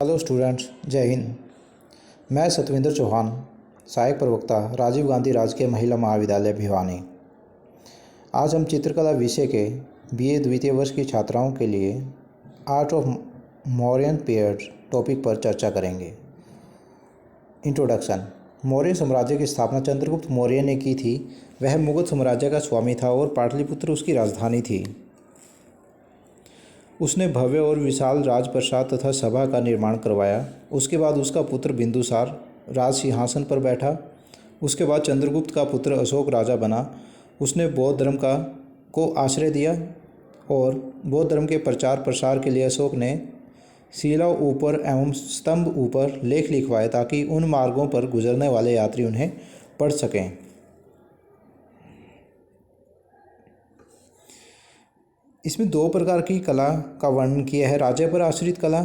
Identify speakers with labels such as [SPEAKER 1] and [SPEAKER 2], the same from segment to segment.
[SPEAKER 1] Hello students, जय हिंद। मैं सतविंदर चौहान, सहायक प्रवक्ता, राजीव गांधी राजकीय महिला महाविद्यालय भिवानी। आज हम चित्रकला विषय के बीए द्वितीय वर्ष की छात्राओं के लिए art of Mauryan period topic पर चर्चा करेंगे। इंट्रोडक्शन। मौर्य साम्राज्य की स्थापना चंद्रगुप्त मौर्य ने की थी। वह मुगल साम्राज्य का स्वामी था और पाटलिपुत्र उसकी राजधानी थी। उसने भव्य और विशाल राजप्रासाद तथा सभा का निर्माण करवाया। उसके बाद उसका पुत्र बिंदुसार राज सिंहासन पर बैठा। उसके बाद चंद्रगुप्त का पुत्र अशोक राजा बना। उसने बौद्ध धर्म को आश्रय दिया और बौद्ध धर्म के प्रचार प्रसार के लिए अशोक ने शिला ऊपर एवं स्तंभ ऊपर लेख लिखवाए ताकि उन मार्गों पर गुजरने वाले यात्री उन्हें पढ़ सकें। इसमें दो प्रकार की कला का वर्णन किया है। राज्य पर आश्रित कला,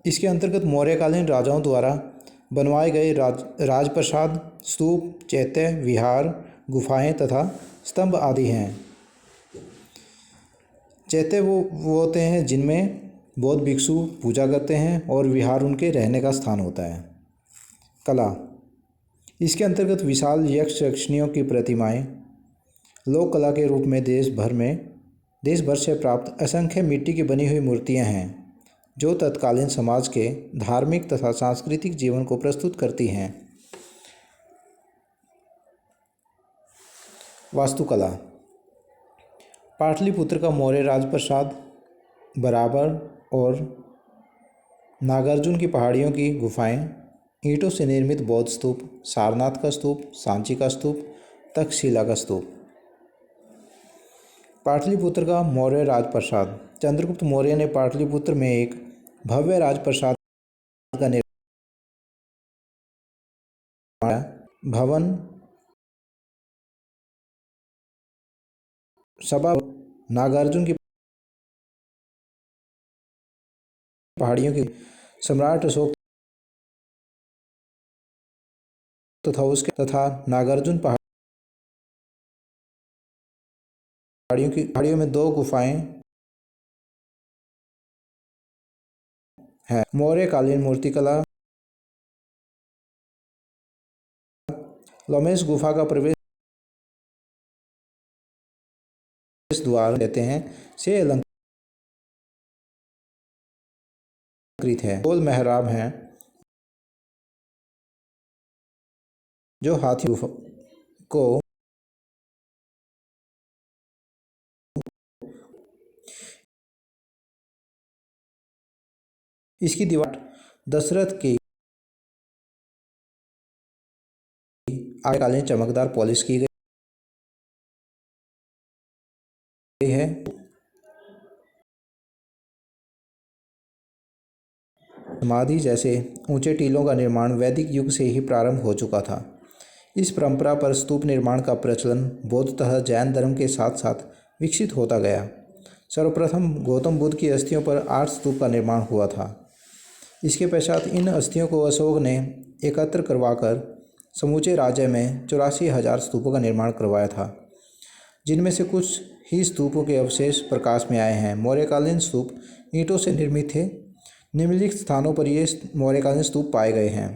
[SPEAKER 1] इसके अंतर्गत मौर्यकालीन राजाओं द्वारा बनवाए गए राजप्रासाद, स्तूप, चैत्य, विहार, गुफाएं तथा स्तंभ आदि हैं। चैत्य वो होते हैं जिनमें बौद्ध भिक्षु पूजा करते हैं और विहार उनके रहने का स्थान होता है। कला, इसके अंतर्गत विशाल यक्ष यक्षिणियों की प्रतिमाएं, लोक कला के रूप में देश भर से प्राप्त असंख्य मिट्टी की बनी हुई मूर्तियां हैं जो तत्कालीन समाज के धार्मिक तथा सांस्कृतिक जीवन को प्रस्तुत करती हैं। वास्तुकला, पाटलिपुत्र का मौर्य राजप्रासाद, बराबर और नागार्जुन की पहाड़ियों की गुफाएं, ईंटों से निर्मित बौद्ध स्तूप, सारनाथ का स्तूप, सांची का स्तूप, तक्षशिला का स्तूप। पाटलिपुत्र का मौर्य राजप्रासाद। चंद्रगुप्त मौर्य ने पाटलिपुत्र में एक भव्य राजप्रासाद का निर्माण भवन, सभा, नागार्जुन की पहाड़ियों की सम्राट अशोक तथा नागार्जुन पहाड़ियों में दो गुफाएं हैं। मौर्यकालीन मूर्तिकला, लोमेश गुफा का प्रवेश द्वार देते हैं से अलंकृत है। गोल मेहराब हैं जो हाथी को इसकी दीवार दशरथ की आगकालीन चमकदार पॉलिश की गई है। समाधि जैसे ऊंचे टीलों का निर्माण वैदिक युग से ही प्रारंभ हो चुका था। इस परंपरा पर स्तूप निर्माण का प्रचलन बौद्ध तथा जैन धर्म के साथ साथ विकसित होता गया। सर्वप्रथम गौतम बुद्ध की अस्थियों पर 8 स्तूप का निर्माण हुआ था। इसके पश्चात इन अस्थियों को अशोक ने एकत्र करवाकर समूचे राज्य में 84,000 स्तूपों का निर्माण करवाया था, जिनमें से कुछ ही स्तूपों के अवशेष प्रकाश में आए हैं। मौर्यकालीन स्तूप ईंटों से निर्मित थे। निम्नलिखित स्थानों पर ये मौर्यकालीन स्तूप पाए गए हैं,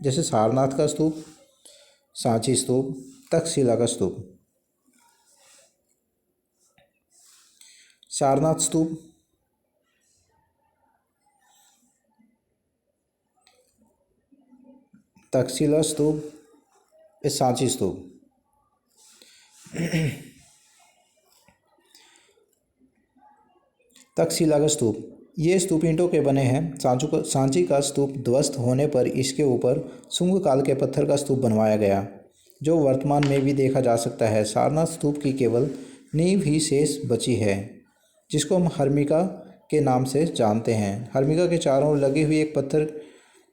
[SPEAKER 1] जैसे सारनाथ का स्तूप, सांची स्तूप, तक्षशिला का स्तूप। सारनाथ स्तूप तक्षशिला स्तूप, सांची स्तूप। तक्षशिला का स्तूप, ये स्तूप ईंटों के बने हैं। सांची का स्तूप ध्वस्त होने पर इसके ऊपर शुंग काल के पत्थर का स्तूप बनवाया गया, जो वर्तमान में भी देखा जा सकता है। सारनाथ स्तूप की केवल नींव ही शेष बची है, जिसको हम हर्मिका के नाम से जानते हैं। हर्मिका के चारों ओर लगी हुई एक पत्थर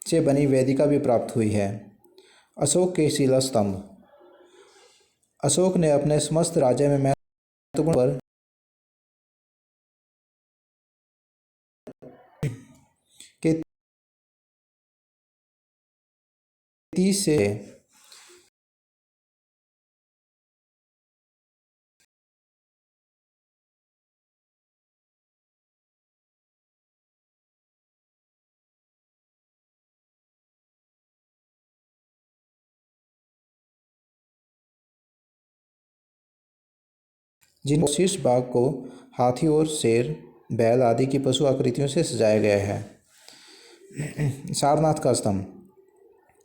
[SPEAKER 1] से बनी वेदिका भी प्राप्त हुई है। अशोक के शिला स्तंभ, अशोक ने अपने समस्त राज्य में महत्वपूर्ण पर के 30 से जिन शीर्ष भाग को हाथी और शेर, बैल आदि की पशु आकृतियों से सजाया गया है। सारनाथ का स्तंभ।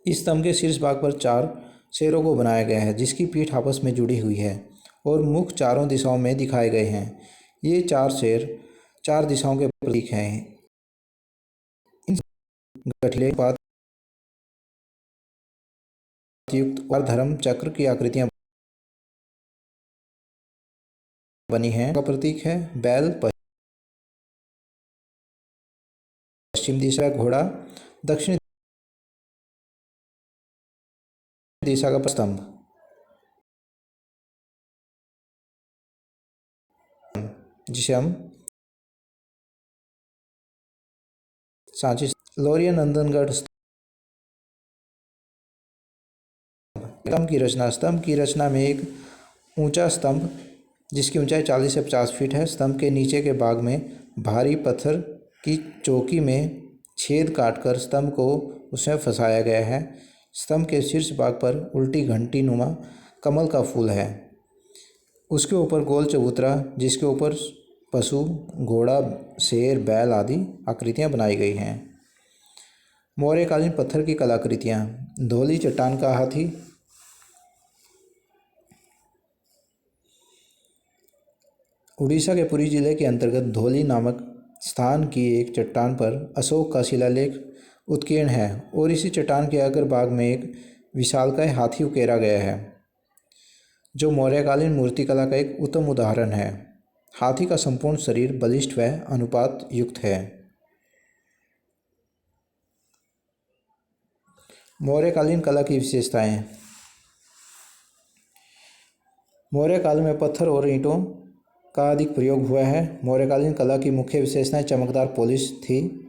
[SPEAKER 1] इस स्तंभ के शीर्ष भाग पर 4 शेरों को बनाया गया है, जिसकी पीठ आपस में जुड़ी हुई है और मुख चारों दिशाओं में दिखाए गए हैं। ये 4 शेर 4 दिशाओं के प्रतीक हैं। इन गठिले पात युक्त और धर्म चक्र की आकृतियां बनी हैं। का प्रतीक है बैल, पश्चिम दिशा का घोड़ा, दक्षिण दिशा का स्तंभ, जिसे हम सांची लौरिया नंदनगढ़। स्तंभ की रचना में एक ऊंचा स्तंभ जिसकी ऊंचाई 40 से 50 फीट है। स्तंभ के नीचे के भाग में भारी पत्थर की चौकी में छेद काटकर स्तंभ को उसमें फंसाया गया है। स्तंभ के शीर्ष भाग पर उल्टी घंटी नुमा कमल का फूल है। उसके ऊपर गोल चबूतरा जिसके ऊपर पशु, घोड़ा, शेर, बैल आदि आकृतियां बनाई गई हैं। मौर्यकालीन पत्थर की कलाकृतियाँ। धौली चट्टान का हाथी, उड़ीसा के पुरी जिले के अंतर्गत धौली नामक स्थान की एक चट्टान पर अशोक का शिलालेख उत्कीर्ण है और इसी चट्टान के अग्रभाग में एक विशालकाय हाथी उकेरा गया है, जो मौर्यकालीन मूर्तिकला का एक उत्तम उदाहरण है। हाथी का संपूर्ण शरीर बलिष्ठ व अनुपात युक्त है। मौर्यकालीन कला की विशेषताएं। मौर्य काल में पत्थर और ईंटों का अधिक प्रयोग हुआ है। मौर्यकालीन कला की मुख्य विशेषताएं चमकदार पॉलिश थी।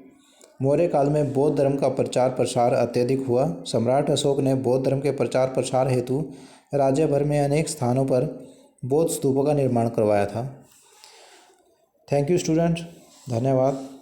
[SPEAKER 1] मौर्य काल में बौद्ध धर्म का प्रचार प्रसार अत्यधिक हुआ। सम्राट अशोक ने बौद्ध धर्म के प्रचार प्रसार हेतु राज्य भर में अनेक स्थानों पर बौद्ध स्तूपों का निर्माण करवाया था। थैंक यू स्टूडेंट, धन्यवाद।